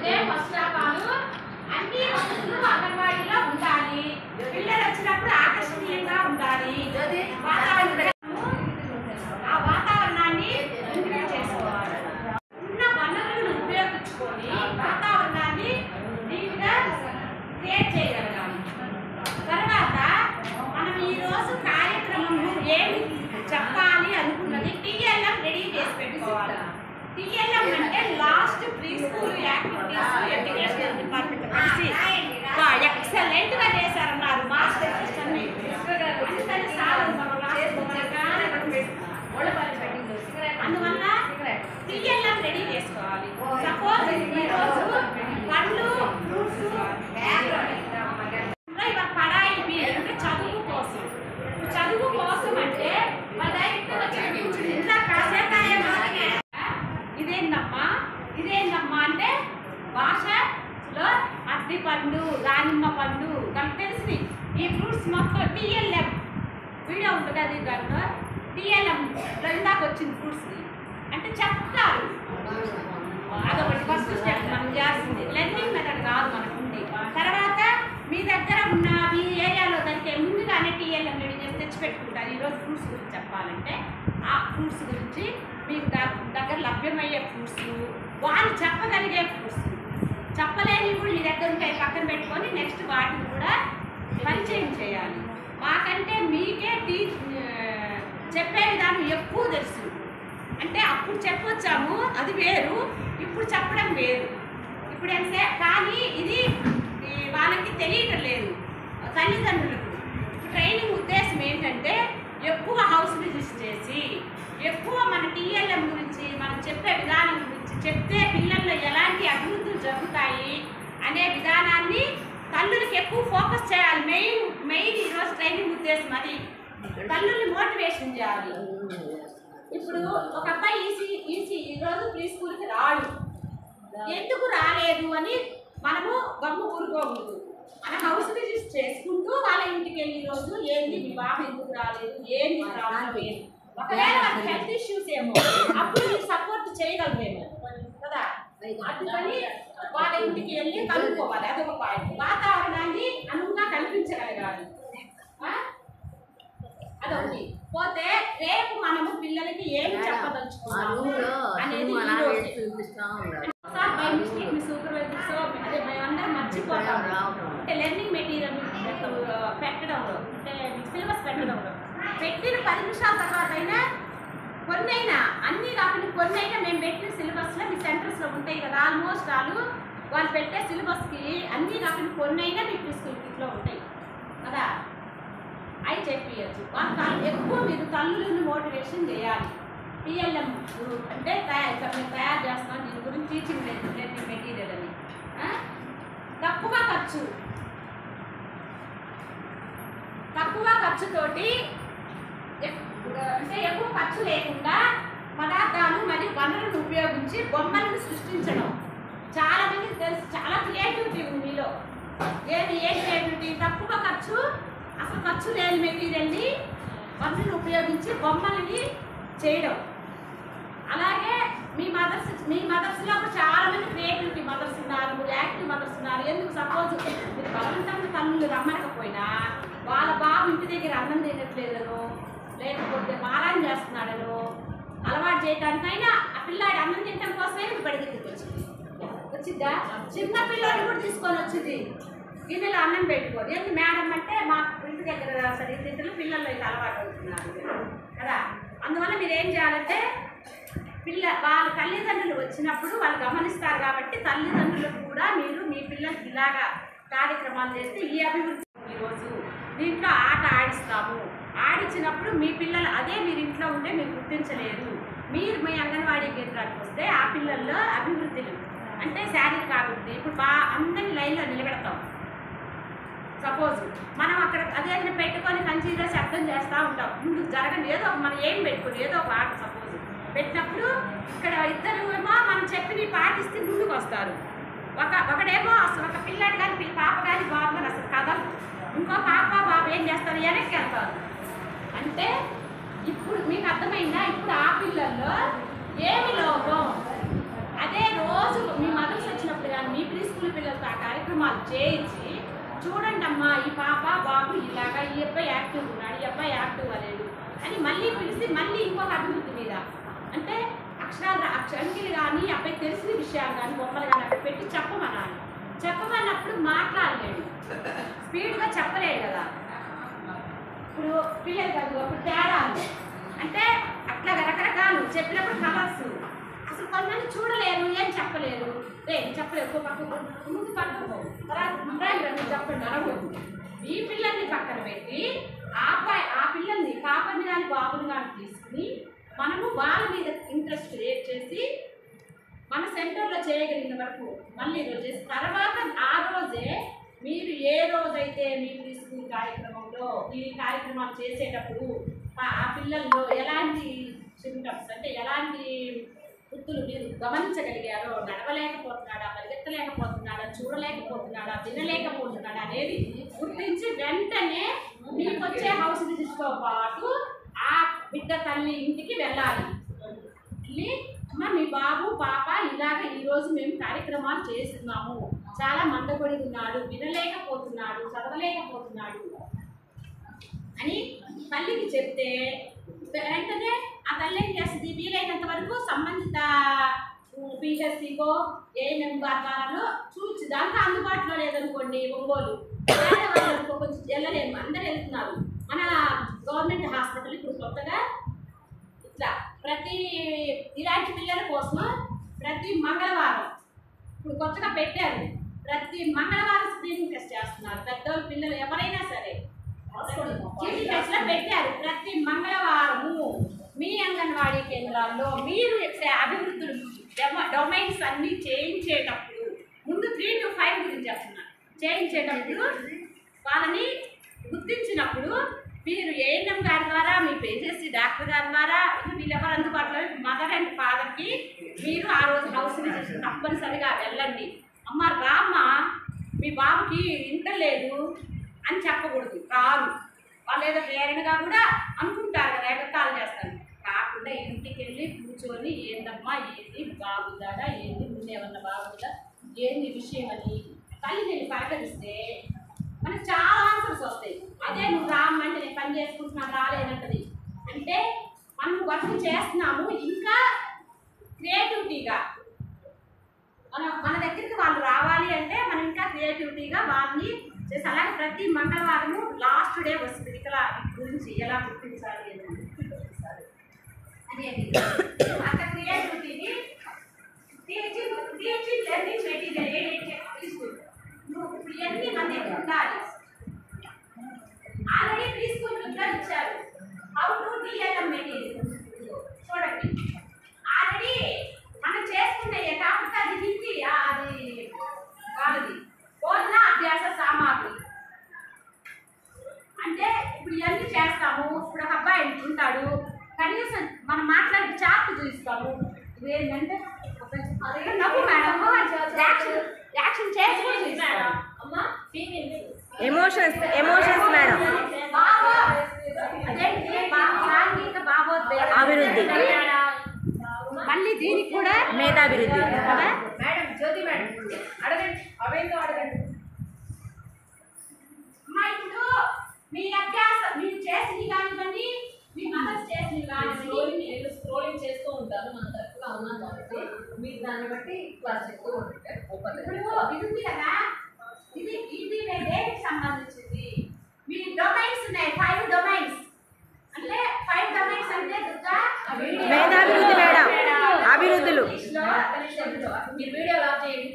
అంటే ఫస్ట్ రకాలు అన్ని వసతులు అంగన్వాడీలో ఉండాలి. పిల్లలు వచ్చినప్పుడు ఆకర్షణీయంగా ఉండాలి. ఆ వాతావరణాన్ని ఇంప్రూవ్ చేసుకోవాలి. ఉన్న వనరులను ఉపయోగించుకొని వాతావరణాన్ని నీట్గా క్రియేట్ చేయగలగాలి. తర్వాత మనం ఈరోజు కార్యక్రమం ఏమి చెప్పాలి అనుకున్నది టీఎల్ఎం రెడీ చేసి పెట్టుకోవాలి. టీఎల్ఎం అంటే last pre school activities educational department కలిసి ఎక్సలెంట్ గా చేశారన్నారు. మాస్టర్ అందువల్ల టీఎల్ఎం రెడీ చేసుకోవాలి. సపోజ్ ఈరోజు పండ్లు ఫ్రూట్స్ పడాయి అంటే చదువు కోసం. చదువు కోసం అంటే ఇదేందమ్మా అంటే భాషలో అరటి పండు, దానిమ్మ పండు మనకు తెలిసి ఈ ఫ్రూట్స్ మొత్తం టీఎల్ఎం వీడియో ఉంటుంది. అది దాంట్లో టీఎల్ఎం ఇందాక వచ్చింది ఫ్రూట్స్ అంటే చెప్తారు. అదొకటి ఫస్ట్ స్టెప్ మనం చేయాల్సింది. లెర్నింగ్ మెథడ్ కాదు మనకు ఉంది. తర్వాత మీ దగ్గర ఉన్న మీ ఏరియాలో దానికి ముందుగానే టీఎల్ఎం రెడీ చేసి తెచ్చిపెట్టుకుంటారు. ఈరోజు ఫ్రూట్స్ గురించి చెప్పాలంటే ఆ ఫ్రూట్స్ గురించి మీకు దగ్గర లభ్యమయ్యే ఫ్రూట్స్, వాళ్ళు చెప్పగలిగే ఫ్రూట్స్, చెప్పలేని కూడా మీ దగ్గర ఉంటాయి పక్కన పెట్టుకొని నెక్స్ట్ వాటిని కూడా పరిచయం చేయాలి. మాకంటే మీకే చెప్పే విధానం ఎక్కువ తెలుసు. అంటే అప్పుడు చెప్పొచ్చాము అది వేరు, ఇప్పుడు చెప్పడం వేరు. ఇప్పుడు అంటే కానీ ఇది వాళ్ళకి తెలియటం లేదు తల్లిదండ్రులకు. ట్రైనింగ్ ఉద్దేశం ఏంటంటే ఎక్కువ హౌస్ విజిట్స్ చేసి ఎక్కువ మన టీఎల్ఎం గురించి మనం చెప్పే విధానం గురించి చెప్తే పిల్లల్లో ఎలాంటి అభివృద్ధులు జరుగుతాయి అనే విధానాన్ని తల్లులకు ఎక్కువ ఫోకస్ చేయాలి. మెయిన్ ఈరోజు ట్రైనింగ్ ఉద్దేశం అది. తల్లుల్ని మోటివేషన్ చేయాలి. ఇప్పుడు ఒక అబ్బాయి ఈరోజు ప్రీ స్కూల్కి రాడు, ఎందుకు రాలేదు అని మనము గమ్ము కూరుకోకూడదు. మన హౌస్ విజిట్స్ చేసుకుంటూ వాళ్ళ ఇంటికి వెళ్ళి రోజు ఏంటి మీ బాబు ఎందుకు రాలేదు, ఏంటి ప్రాబ్లం లేదు, ఒకవేళ వాళ్ళకి హెల్త్ ఇష్యూస్ ఏమో అప్పుడు మీరు సపోర్ట్ చేయగలమేమో కదా. అందుకని వాళ్ళ ఇంటికి వెళ్ళి కలుపుకోవాలి. అదొక పాయింట్. వాతావరణాన్ని అనువుగా కల్పించగలగాలి. అదొకటి. పోతే రేపు మనము పిల్లలకి ఏమి చెప్పదలుచుకున్నాము అనేది అదే మేమందరం మర్చిపోతాము. అంటే లెర్నింగ్ మెటీరియల్ పెట్టడంలో, అంటే సిలబస్ పెట్టడంలో పెట్టిన 10 నిమిషాల తర్వాత అయినా కొన్నైనా, అన్నీ కాకుండా కొన్నైనా మేము పెట్టిన సిలబస్లో మీ సెంటర్స్లో ఉంటాయి కదా. ఆల్మోస్ట్ వాళ్ళు పెట్టే సిలబస్కి అన్నీ కాకుండా కొన్నైనా మీ ప్రీ స్కూల్ కిట్లో ఉంటాయి కదా. అవి చెప్పియచ్చు. వాళ్ళు ఎక్కువ మీరు తల్లులను మోటివేషన్ చేయాలి. టీఎల్ఎం అంటే మేము తయారు చేస్తున్నాం, దీని గురించి టీచింగ్ లెర్నింగ్ మెటీరియల్ అని. తక్కువ ఖర్చుతోటి అంటే ఎక్కువ ఖర్చు లేకుండా పదార్థాలు మరియు వనరులను ఉపయోగించి బొమ్మలను సృష్టించడం. చాలా మందికి తెలుసు, చాలా క్రియేటివిటీ ఉంది మీలో. ఏ క్రియేటివిటీ? తక్కువ ఖర్చు, అసలు ఖర్చు లేని మెటీరియల్ని వనరులను ఉపయోగించి బొమ్మలని చేయడం. అలాగే మీ మదర్స్లో చాలా మంది క్రియేటివిటీ మదర్స్ ఉన్నారు, యాక్టివ్ మదర్స్ ఉన్నారు. ఎందుకు సపోజ్ మీరు బలవంతంగా తల్లులు రమ్మనకపోయినా వాళ్ళ బాబు ఇంటి దగ్గర అన్నం తినట్లేదనో, లేకపోతే మారాన్ చేస్తున్నాడనో అలవాటు చేయడానికైనా ఆ పిల్లాడి అన్నం తినడం కోసమే బడి దగ్గరికి వచ్చిద్దా. చిన్న పిల్లలు కూడా తీసుకొని వచ్చింది గిన్నెలో అన్నం పెట్టుకోదు. ఏంటి మేడం అంటే మా ఇంటి దగ్గర సరిగ్గా పిల్లలు అయితే అలవాటు అవుతున్నారు కదా. అందువల్ల మీరు ఏం చేయాలంటే వాళ్ళ తల్లిదండ్రులు వచ్చినప్పుడు వాళ్ళు గమనిస్తారు కాబట్టి తల్లిదండ్రులకు కూడా మీరు మీ పిల్లలకి ఇలాగా కార్యక్రమాలు చేస్తే ఈ అభివృద్ధి. ఈరోజు దీంట్లో ఆట ఆడిస్తాము, ఆడించినప్పుడు మీ పిల్లలు అదే మీరు ఇంట్లో ఉంటే మీరు గుర్తించలేరు. మీరు మీ అంగన్వాడీ కేంద్రానికి వస్తే ఆ పిల్లల్లో అభివృద్ధులు అంటే శారీరక అభివృద్ధి. ఇప్పుడు అందరినీ లైన్లో నిలబెడతాం. సపోజ్ మనం అక్కడ అదే పెట్టుకొని కంచిగా శబ్దం చేస్తూ ఉంటాం. ముందుకు జరగండి, ఏదో మనం ఏం పెట్టుకోండి, ఏదో ఒక ఆట సపోజ్ పెట్టినప్పుడు ఇక్కడ ఇద్దరు ఏమో మనం చెప్పి పాటిస్తే ముందుకు వస్తారు. ఒకడేమో అసలు ఒక పిల్లాడు కానీ పాప కానీ బాబు కానీ అసలు కదలు, ఇంకో పాప బాబు ఏం చేస్తారు, వెనక్కి వెళ్తారు. అంటే ఇప్పుడు మీకు అర్థమైందా? ఇప్పుడు ఆ పిల్లల్లో ఏమి లోపం? అదే రోజు మీ మదర్స్ వచ్చినప్పుడు కానీ మీ కార్యక్రమాలు చేయించి చూడండి అమ్మా ఈ పాప బాబు ఇలాగా ఈ అబ్బాయి యాక్టివ్ ఉన్నాడు, ఈ అబ్బాయి యాక్టివ్ అవ్వలేదు అని మళ్ళీ పిలిచి మళ్ళీ ఇంకొక అభివృద్ధి మీద అంటే అంకెలు కానీ అబ్బాయి తెలిసిన విషయాలు కానీ బొమ్మలు కానీ అక్కడ పెట్టి చెప్పమన్నప్పుడు మాట్లాడలేడు, స్పీడ్గా చెప్పలేడు కదా. ఇప్పుడు పిల్లలు కాదు అప్పుడు తేడాలు అంటే అట్లా రకరకాలు చెప్పినప్పుడు కలర్స్ అసలు కొంతమంది చూడలేరు, ఏం చెప్పలేరు, చెప్పలేరు ముందు పక్కకు చెప్పండి అనకూడదు. ఈ పిల్లల్ని పక్కన పెట్టి ఆ పిల్లల్ని పాపని కానీ బాబుని కానీ తీసుకుని మనము వాళ్ళ మీద ఇంట్రెస్ట్ క్రియేట్ చేసి మన సెంటర్లో చేయగలిగిన వరకు మళ్ళీ చేసి తర్వాత ఆ రోజే మీరు ఏ రోజైతే మీ ప్రీ స్కూల్ కార్యక్రమంలో ఈ కార్యక్రమాలు చేసేటప్పుడు ఆ పిల్లల్లో ఎలాంటి సింటమ్స్ అంటే ఎలాంటి వృత్తులు మీరు గమనించగలిగారో, నడవలేకపోతున్నాడా, పరిగెత్తలేకపోతున్నాడా, చూడలేకపోతున్నాడా, వినలేకపోతున్నాడా అనేది గుర్తించి వెంటనే మీకు వచ్చే హౌస్ విజిట్తో పాటు ఆ బిడ్డ తల్లి ఇంటికి వెళ్ళాలి. అమ్మ మీ బాబు పాప ఇలాగ ఈరోజు మేము కార్యక్రమాలు చేస్తున్నాము, చాలా మందపడి ఉన్నాడు, వినలేకపోతున్నాడు, చదవలేకపోతున్నాడు అని తల్లికి చెప్తే వెంటనే ఆ తల్లి ఏం చేస్తుంది, వీలైనంత వరకు సంబంధిత పిహెచ్సికో ఏఎన్ఎం ద్వారా చూసి దాంట్లో అందుబాటులో లేదనుకోండి ఒంగోలు వాళ్ళకు కొంచెం వెళ్ళలేము, అందరూ వెళ్తున్నారు. మన గవర్నమెంట్ హాస్పిటల్ ఇప్పుడు కొత్తగా ఇట్లా ఇలాంటి పిల్లల కోసం ప్రతి మంగళవారం ఇప్పుడు కొత్తగా పెట్టారు, ప్రతి మంగళవారం స్క్రీనింగ్ టెస్ట్ చేస్తున్నారు. పెద్దోళ్ళు పిల్లలు ఎవరైనా సరే టెస్ట్లో పెట్టారు. ప్రతి మంగళవారము మీ అంగన్వాడీ కేంద్రాల్లో మీరు అభివృద్ధులు డొమైన్స్ అన్నీ చేయించేటప్పుడు ముందు 3 to 5 గురించి చేస్తున్నారు. చేయించేటప్పుడు వాళ్ళని గుర్తించినప్పుడు మీరు ఏఎన్ఎం గారి ద్వారా మీ పిహెచ్సి డాక్టర్ గారి ద్వారా వీళ్ళెవరు అందుబాటులో మదర్ అండ్ ఫాదర్కి మీరు ఆ రోజు హౌస్ విజిట్ తప్పనిసరిగా వెళ్ళండి. అమ్మ రామ్మ మీ బాబుకి ఇంటలేదు అని చెప్పకూడదు, రాదు వాళ్ళు ఏదో వేరేగా కూడా అనుకుంటారు కదా, ఎగతాలు చేస్తారు. కాకుండా ఇంటికి వెళ్ళి కూర్చొని ఏందమ్మా ఏంది బాగుందా, ఏంది ముందేమన్నా బాగుందా, ఏంది విషయం అని తల్లిని వెళ్ళి పలకరిస్తే మనకు చాలా ఆన్సర్స్ వస్తాయి. అదే నువ్వు రామ్మంటే నేను పని చేసుకుంటున్నాను రాలేనంటది అంటే మనం వర్క్ చేస్తున్నాము. ఇంకా క్రియేటివిటీగా మన దగ్గరికి వాళ్ళు రావాలి అంటే మనం ఇంకా క్రియేటివిటీగా వాళ్ళని చేసి అలాగే ప్రతి మంగళవారము లాస్ట్ డే వస్తుంది ఇక్కడ గురించి ఎలా గుర్తించాలి అని అనేది అంత క్రియేటివిటీని టీచింగ్ లెర్నింగ్ మెటీరియల్ ఇవన్నీ మన దగ్గర ఉండాలి. ఆల్రెడీ ప్రీ స్కూల్ ఇచ్చారు హౌ టు టీఎల్ఎం మెటీరియల్ చూడండి. ఆల్రెడీ మనం చేసుకునే కాకపోతే అది హిందీ అది వాళ్ళది బోధన అభ్యాస సామాగ్రి అంటే ఇప్పుడు ఇవన్నీ చేస్తాము. ఇప్పుడు ఒక అబ్బాయి ఉంటాడు, కనీసం మనం మాట్లాడి చార్ట్ చూపిస్తాము. ఇదేంటంటే నవ్వు మేడం యాక్షన్ చేసుకుని అమ్మా ఎమోషన్స్ మేడం అభివృద్ధి మళ్ళీ దీనికి కూడా మేధాభివృద్ధి కదా మేడం జ్యోతి మేడం అడగండి అవేందో అడగండి. అమ్మా ఇప్పుడు మీ అభ్యాసం మీరు చేసింది కానివ్వండి, మీ మదర్స్ చేసింది కానివ్వండి, నేను స్క్రోలింగ్ చేస్తూ ఉంటాను, మన తరఫున ఉన్నాను కాబట్టి మీరు దాన్ని బట్టి క్లాస్ చెప్తూ ఉంటారు. ఇప్పుడు ఇది ఉంది కదా, ఇది దేనికి సంబంధించింది? మీ డొమైన్స్ ఉన్నాయి 5 డొమైన్స్ అంటే 5 డొమైన్స్ అంటే మేధాభివృద్ధి మేడం అభివృద్ధులు మీరు వీడియో ఆఫ్ చేయండి.